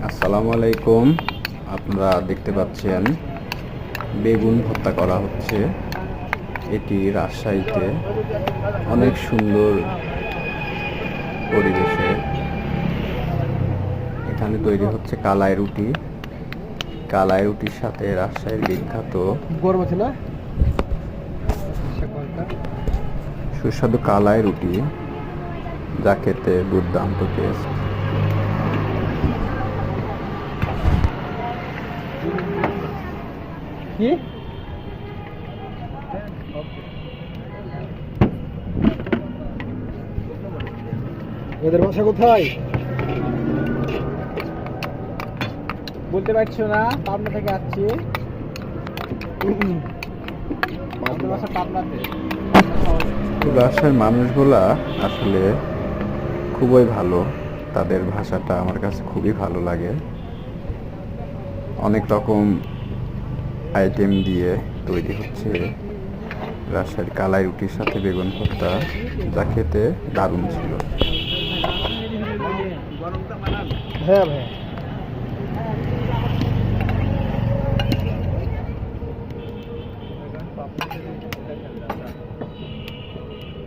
আসসালামু আলাইকুম। আপনারা দেখতে পাচ্ছেন বেগুন ভর্তা করা হচ্ছে। এটি রাজশাহীতে অনেক সুন্দর পরিবেশে এখানে তৈরি হচ্ছে কালাই রুটি। কালাই রুটির সাথে রাজশাহীর বিখ্যাত সুস্বাদু কালাই রুটি, যা খেতে দুর্দান্ত টেস্ট। এদের বাসা কোথায় বলতে পারছো না? পাবনা থেকে আসছি। রাজশাহীর মানুষগুলা আসলে খুবই ভালো। তাদের ভাষাটা আমার কাছে খুবই ভালো লাগে। অনেক রকম আইটেম দিয়ে তৈরি হচ্ছে রাজশাহীর কালাই রুটির সাথে বেগুন ভর্তা, যা খেতে দারুণ ছিল। হ্যাঁ ভাই।